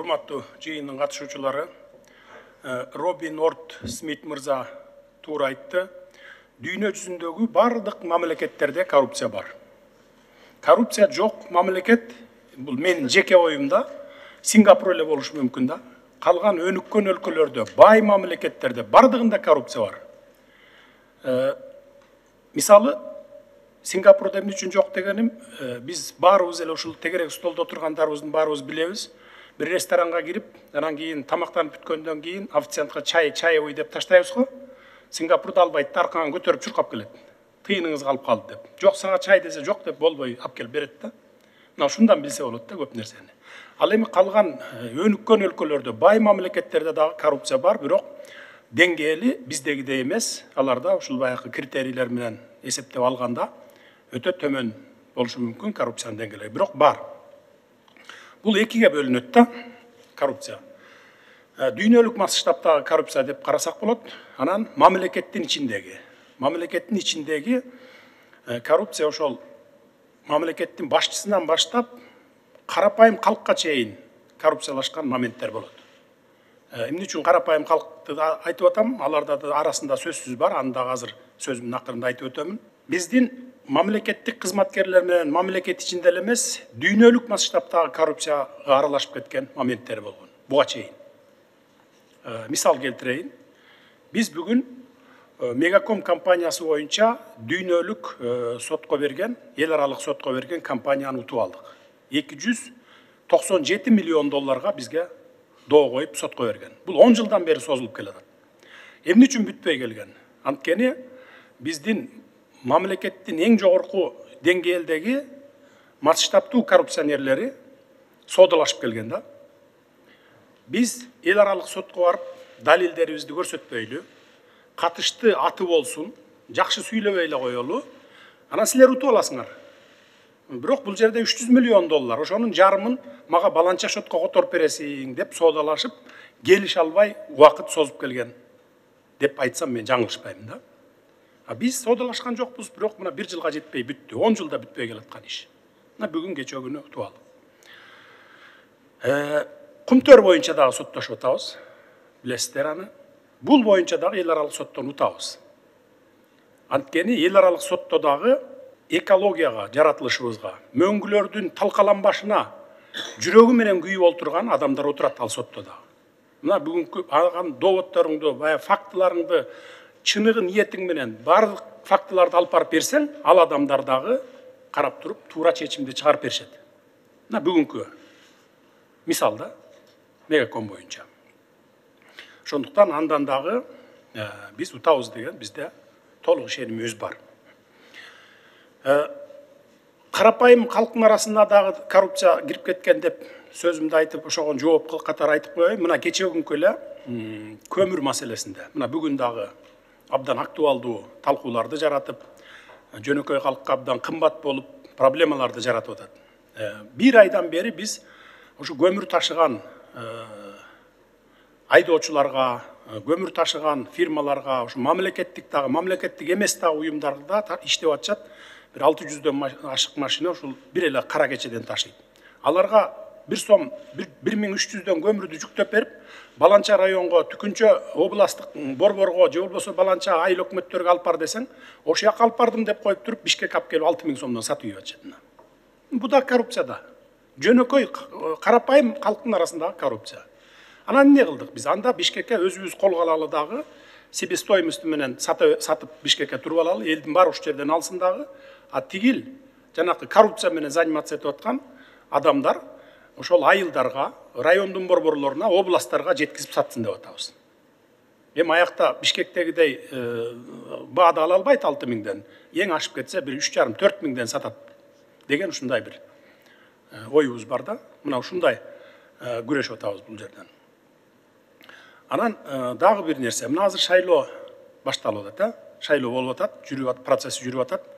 Урматтуу жыйындын катышуучулары, Робин Орт Смит мырза туура айтты. Дүйнө жүзүндөгү бардык мамлекеттерде коррупция бар. Коррупция жок мамлекет, бул менин жеке оюмда, Сингапур эле болушу мүмкүн да. Калган өнүккөн өлкөлөрдө, бай мамлекеттерде бардыгында коррупция бар. Мисалы, Сингапурда эмне үчүн жок дегеним, биз баарыбыз эле ушул тегерек столдо отургандарыбыздын баарыбыз билебиз. Bir restoranга кирип, анан кийин тамактанып бүткөндөн кийин официантка чаевый деп таштайбыз го. Сингапурда албайт, аркаңан көтөрүп чуркап келет. Тыйыныңыз калып калды деп. Жок сага чай десе жок деп болбой алып келип берет да. Мына ушундан билсе болот да көп нерсени. Ал эми калган өнүккөн өлкөлөрдө, бай мамлекеттерде дагы коррупция бар, бирок деңгээли биздегидей эмес. Аларда ушул баягы критерийлер менен эсептеп алганда өтө төмөн болушу мүмкүн коррупциянын деңгээли, бирок бар. Бул экиге бөлүнөт да коррупция. Дүйнөлүк масштабтагы коррупция деп карасак болот. Анан мамлекеттин ичиндеги коррупция ошол мамлекеттин башчысынан баштап карапайым калкка чейин коррупциялашкан моменттер болот. Эмне үчүн карапайым калкты айтып атам? Аларда арасында сөзсүз бар, аны да азыр сөзүмдүн акырында айтып өтөмүн. Биздин мамлекеттик кызматкерлер менен мамлекет ичинде эле эмес, дүйнөлүк масштабтагы коррупцияга аралашып кеткен моменттер болгон. Буга чейин. Мисал келтирейин. Биз бүгүн Мегаком компаниясы боюнча дүйнөлүк сотко берген, эл аралык сотко берген компанияны утуп алдык. 297 миллион долларга бизге доо коюп сотко берген. Бул 10 жылдан бери созулуп келатат. Эмне үчүн бүтпөй келген? Анткени биздин мамлекеттин эң жогорку деңгээлдеги масштабтуу коррупционерлери соодалашып келген да. Биз эл аралык сотко барып далилдерибизди көрсөтпөйлү, катышты аты болсун, жакшы сүйлөбөй эле коелу. Анан силер утуп аласыңар. Бирок бул жерде 300 миллион доллар, ошонун жарымын мага баланча шотко которуп бересиң деп соодалашып, келише албай убакыт созуп келген деп айтсам мен жаңылышпайм да. Биз соодалашкан жокпуз, бирок мына 1 жылга жетпей бүттү, 10 жылда бүтпөй келаткан иш. Мына бүгүн кечээ күнү утуп алдык. Кумтөр боюнча дагы соттошуп атабыз. Билесиздер аны. Бул боюнча дагы эл аралык соттон утабыз. Анткени эл аралык сотто дагы экологияга, жаратылышыбызга, мөңгүлөрдүн талкаланбашына жүрөгү менен күйүп олтурган адамдар отурат ал сотто дагы. Мына бүгүнкү алган доводторуңду, баягы фактыларыңды чыныгы ниетиң менен бардык фактыларды алып барып берсең, ал адамдар дагы карап туруп туура чечимди чыгарып беришет. Мына бүгүнкү мисал да Мегаком боюнча. Ошондуктан андан дагы биз утабыз деген бизде толук ишенимибиз бар. Карапайым калктын арасына дагы коррупция кирип кеткен деп сөзүмдү айтып, ошого жооп катары айтып коеюн. Мына кечээ күнкү эле көмүр маселесинде. Мына бүгүн дагы абдан актуалдуу талкууларды жаратып, жөнөкөй калкка абдан кымбат болуп, проблемаларды жаратып атат. 1 айдан бери биз ошо көмүр ташыган айдоочуларга, көмүр ташыган фирмаларга, ошо мамлекеттик дагы, мамлекеттик эмес дагы уюмдарда иштеп атышат. Bir 600'den ашык машина ушул бир эле кара кечеден ташыйт. Аларга 1 сом 1300'den көмүрдү жүктөп берип, Баланча районго, Түкүнчө областтык борборго, же болбосо Баланча айыл өкмөттөргө алып бар десең, ошо жака алып бардым деп коюп туруп, Бишкекке алып келип 6000 сомдон сатып ийип атышат. Бу да коррупция да. Жөнөкөй карапайым калктын арасындагы коррупция. Анан эмне кылдык биз? Анда Бишкекке өзүбүз колго алалы дагы себестоимость менен сатып Бишкекке туруп алалы, элдин баары ушул жерден алсын дагы. А тигил жанакы коррупция менен заниматься этип аткан адамдар ошол айылдарга, райондун борборлоруна, областтарга жеткизип сатсын деп атабыз. Эми аякта Бишкектегидей баада ала албайт 6000'ден. Эң ашып кетсе бир 3,5-4 миңден сатат деген ушундай бир оюбуз бар да. Мына ушундай күрөшүп атабыз бул жерден. Анан дагы бир нерсе. Мына азыр шайлоо башталып атат, шайлоо болуп атат, процесси жүрүп атат.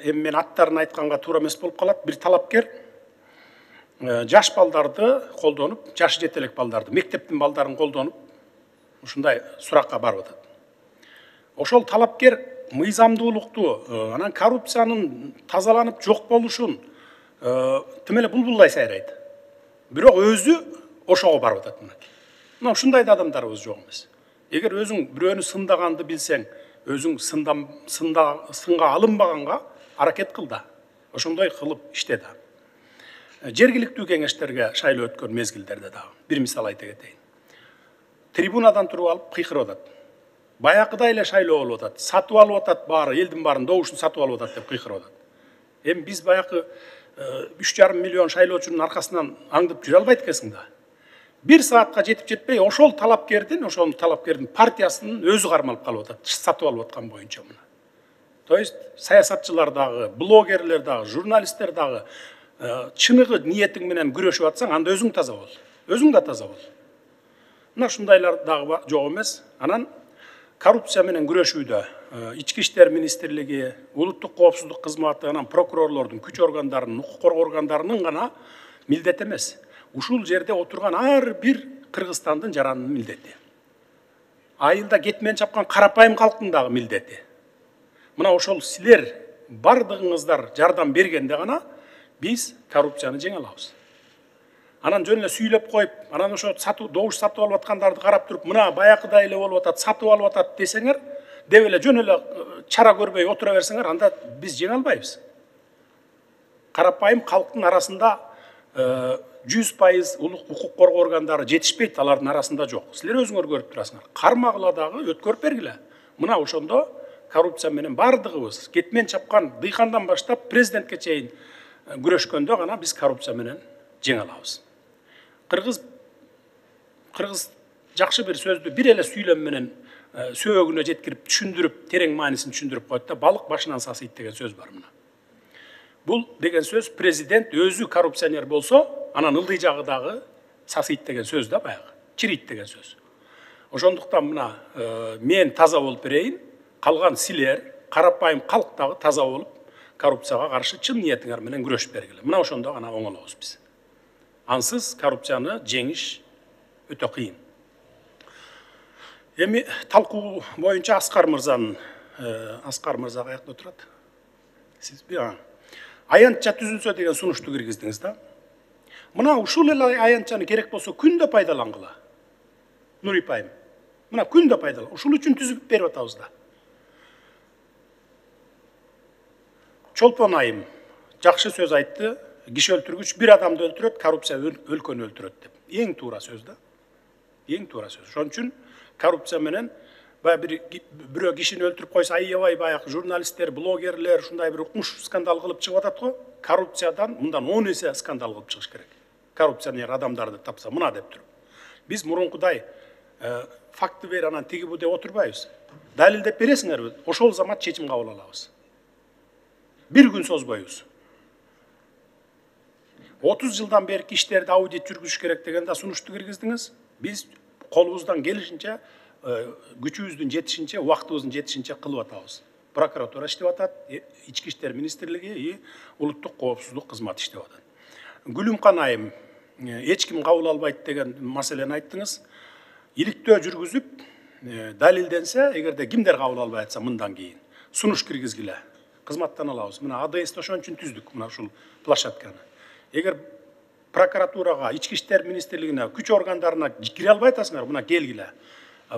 Эми мен аттарын айтканга туура эмес болуп калат. Бир талапкер жаш балдарды колдонуп, жашы жетелек балдарды, мектептин балдарын колдонуп, ушундай суракка барып атат. Ошол талапкер мыйзамдуулукту, анан коррупциянын тазаланып жок болушун тим эле булбулдай сайрайт. Бирок өзү ошого барып атат мынакей. Мына ушундай да адамдарыбыз жок эмес. Эгер өзүң бирөөнү сындаганды билсең, өзүң сынга алынбаганга аракет кыл да. Ошондой кылып иште да. Жергиликтүү кеңештерге шайлоо өткөн мезгилдерде дагы бир мисал айта кетейин. Трибунадан туруп алып кыйкырып атат. Баякыдай эле шайлоо болуп атат. Сатып алып атат баары, элдин баарын добушун сатып алып атат деп кыйкырып атат. Эми биз баякы 3,5 миллион шайлоочунун аркасынан аңдып жүрө албайт экенсиң да. Бир саатка жетип жетпей ошол талапкердин партиясынын өзү кармалып калып атат, сатып алып аткан боюнча мына. То есть саясатчылар дагы, блогерлер дагы, журналисттер дагы чыныгы ниетиң менен күрөшүп атсаң, анда өзүң таза бол. Өзүң да таза бол. Мына ушундайлар дагы жок эмес. Анан коррупция менен күрөшүүдө Ички иштер министрлиги, улуттук коопсуздук кызматы, анан прокурорлордун, күч органдарынын, укук коргоо органдарынын гана милдети эмес. Ушул жерде отурган ар бир Кыргызстандын жаранынын милдети. Айылда кетмен чапкан карапайым калктын дагы милдети. Мына ошол силер бардыгыңыздар жардам бергенде гана биз коррупцияны жеңе алабыз. Анан жөн эле сүйлөп коюп, анан ошо добуш сатып алып аткандарды карап туруп, мына баякыдай эле болуп атат, сатып алып атат десеңер, деп эле жөн эле чара көрбөй отура берсеңер, анда биз жеңе албайбыз. Карапайым калктын арасында 100% укук коргоо органдары жетишпейт, алардын арасында жок. Силер өзүңөр көрүп турасыңар. Кармагыла дагы өткөрүп бергиле. Мына ошондо коррупция менен бардыгыбыз кетмен чапкан дыйкандан баштап президентке чейин күрөшкөндө гана биз коррупция менен жеңе алабыз. Кыргыз жакшы бир сөздү бир эле сүйлөм менен сөөгүнө жеткирип, түшүндүрүп, терең маанисин түшүндүрүп коет да, балык башынан сасыйт деген сөз бар мына. Бул деген сөз президент өзү коррупционер болсо, анан ылдый жагы дагы сасыйт деген сөз да баягы, чирийт деген сөз. Ошондуктан мына мен таза болуп берейин, калган силер, карапайым калк дагы таза болуп, коррупцияга каршы чын ниетиңер менен күрөшүп бергиле. Мына ошондо гана оңолобуз биз. Ансыз коррупцияны жеңиш өтө кыйын. Эми талкуу боюнча Аскар мырза каякта турат? Сиз аянтча түзүлсө деген сунушту киргиздиңиз да. Мына ушул эле аянтчаны керек болсо күндө пайдалангыла. Нури Пайым. Мына күндө пайдалан. Ушул үчүн түзүп берип атабыз да. Чолпон Айым жакшы сөз айтты. Киши өлтүргүч бир адамды өлтүрөт, коррупция өлкөнү өлтүрөт деп. Эң туура сөз да. Эң туура сөз. Ошон үчүн коррупция менен бирөө кишини өлтүрүп койсо, аябай баягы журналисттер, блогерлер ушундай бир укмуш скандал кылып чыгып атат го. Коррупциядан мындан 10 эсе скандал кылып чыгыш керек. Коррупционер адамдарды тапса мына деп туруп. Биз мурункудай факты бер, анан тиги бу деп отурбайбыз. Далилдеп бересиңерби? Ошол замат чечим кабыл алабыз. Бир күн созбойбуз. 30 жылдан берки иштерди аудит жүргүзүш керек дегенде сунушту киргиздиңиз. Биз колубуздан келишинче, күчүбүздүн жетишинче, убактыбыздын жетишинче кылып атабыз. Прокуратура иштеп атат, Ички иштер министрлиги, улуттук коопсуздук кызматы иштеп атат. Гүлүмкан Айым, эч ким кабыл албайт деген маселени айттыңыз. Иликтөө жүргүзүп, далилденсе, эгерде кимдер кабыл албай атса мындан кийин сунуш киргизгиле. Кызматтан алабыз. Мына АДС ошон үчүн түздүк, мына ушул площадканы. Эгер прокуратурага, Ички иштер министрлигине, күч органдарына кире албай атасыңар, мына келгиле.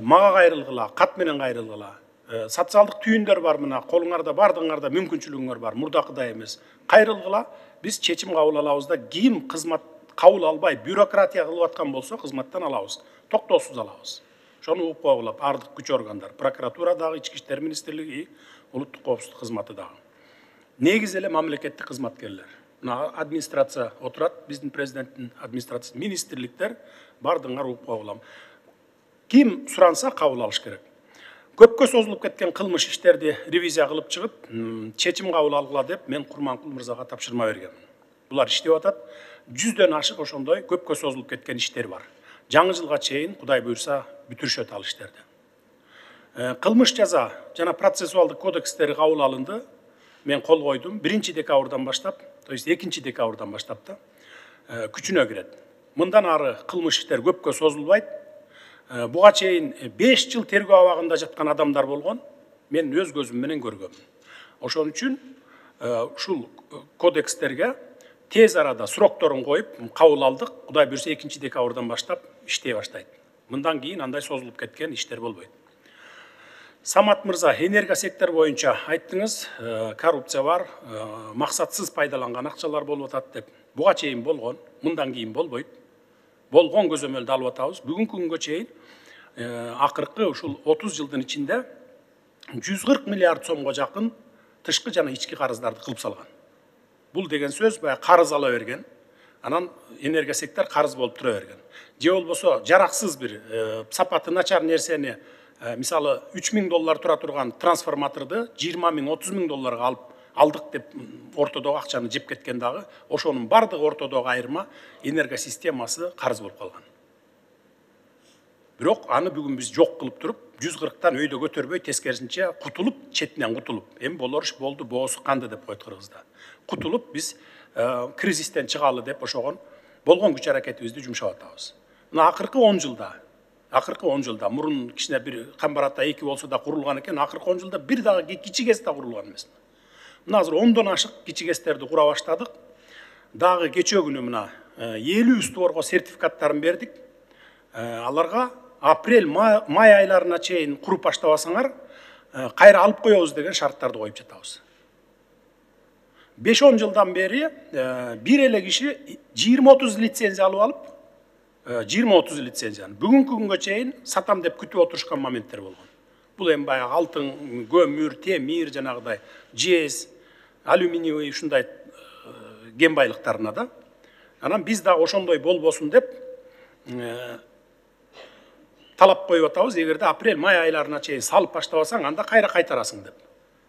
Мага кайрылгыла, кат менен кайрылгыла. Социалдык түйүндөр бар, мына колуңарда, бардыгыңарда мүмкүнчүлүгүңөр бар, мурдакыдай эмес. Кайрылгыла, биз чечим кабыл алабыз да, ким кызмат кабыл албай, бюрократия кылып аткан болсо, кызматтан алабыз. Токтоосуз алабыз. Ошону угуп койгула, бардык күч органдар, прокуратура дагы, Ички иштер министрлиги, улуттук коопсуздук кызматы дагы. Негизи эле мамлекеттик кызматкерлер. Мына администрация отурат, биздин президенттин администрациясы, министрликтер бардыгыңар угуп койгулам. Ким суранса кабыл алыш керек. Көпкө созулуп кеткен кылмыш иштерди ревизия кылып чыгып, чечим кабыл алгыла деп мен Курманкул мырзага тапшырма бергенмин. Булар иштеп атат. 100дөн ашык ошондой көпкө созулуп кеткен иштер бар. Жаңы жылга чейин Кудай буйрса бүтүрүшөт ал иштерди. Кылмыш жаза жана процессуалдык кодекстери кабыл алынды. Мен кол койдум. 1-декабрдан баштап, то есть 2-декабрдан баштап да күчүнө кирет. Мындан ары кылмыш иштер көпкө созулбайт. Буга чейин 5 жыл тергөө абагында жаткан адамдар болгон. Мен өз көзүм менен көргөмүн. Ошон үчүн ушул кодекстерге тез арада срокторун коюп кабыл алдык. Кудай буйрса 2-декабрдан баштап иштей баштайт. Мындан кийин андай созулуп кеткен иштер болбойт. Самат мырза, энергия сектор боюнча айттыңыз, коррупция бар, максатсыз пайдаланган акчалар болуп атат деп. Буга чейин болгон, мындан кийин болбойт. Болгон көзөмөлдү алып атабыз. Бүгүнкү күнгө чейин акыркы ушул 30 жылдын ичинде 140 миллиард сомго жакын тышкы жана ички карыздарды кылып салган. Бул деген сөз баягы карыз ала берген, анан энергия сектор карыз болуп тура берген. Же болбосо жараксыз бир сапаты начар нерсени, мисалы $3000 тура турган трансформаторду 20 000, 30 000 долларга алдык деп ортодогу акчаны жеп кеткен дагы, ошонун бардыгы ортодогу айырма энергия системасы карыз болуп калган. Бирок аны бүгүн биз жок кылып туруп, 140тан өйдө көтөрбөй, тескерисинче кутулуп, четинен кутулуп, эми болор иш болду, боосу канды деп койт кыргызда. Кутулуп биз кризистен чыгалы деп ошогон болгон күч аракетибизди жумшап атабыз. Мына акыркы 10 жылда мурун кичине бир Камбарата 2 болсо да курулган экен, акыркы 10 жылда бир дагы кичи ГЭС да курулган эмес. Мына азыр 10дон ашык кичи ГЭСтерди кура баштадык. Дагы кечээ күнү мына 50 створго сертификаттарын бердик. Аларга апрель, май айларына чейин куруп баштабасаңар, кайра алып коебуз деген шарттарды коюп жатабыз. 5-10 жылдан бери бир эле киши 20-30 лицензия алып алып, 20-30 лицензияны бүгүнкү күнгө чейин сатам деп күтүп отурушкан моменттер болгон. Бул эми баягы алтын, көмүр, темир, жанагыдай жез, алюминиевый ушундай кен байлыктарына да. Анан биз да ошондой болбосун деп талап коюп атабыз. Эгерде апрель, май айларына чейин салып баштабасаң, анда кайра кайтарасың деп.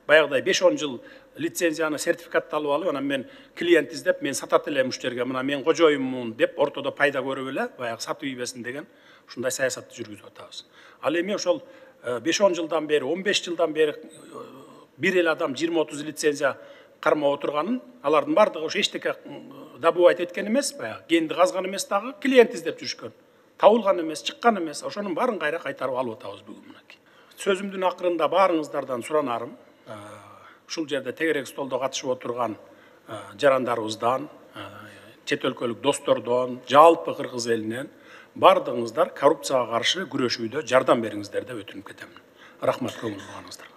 Баягыдай 5-10 жыл лицензияны, сертификатты алып алып, анан мен клиент издеп, мен сатат элем муштерге, мына мен кожоюммун деп ортодо пайда көрүп эле, баягы сатып ийбесин деген ушундай саясатты жүргүзүп атабыз. Ал эми ошол 5-10 жылдан бери, 15 жылдан бери бир эле адам 20-30 лицензия кармап отурганын, алардын бардыгы ошо эчтеке добывать эткени эмес, баягы кенди казган эмес, дагы клиент издеп жүрүшкөн. Табылган эмес, чыккан эмес, ошонун баарын кайра кайтарып алып атабыз бүгүн мынакей. Сөзүмдүн акырында баарыңыздардан суранарым, ушул жерде тегерек столдо катышып отурган жарандарыбыздан, чет өлкөлүк достордон, жалпы кыргыз элинен бардыгыңыздар коррупцияга каршы күрөшүүдө жардам бериңиздер деп өтүнүп кетемин. Рахмат, көңүл бурганыңыздарга.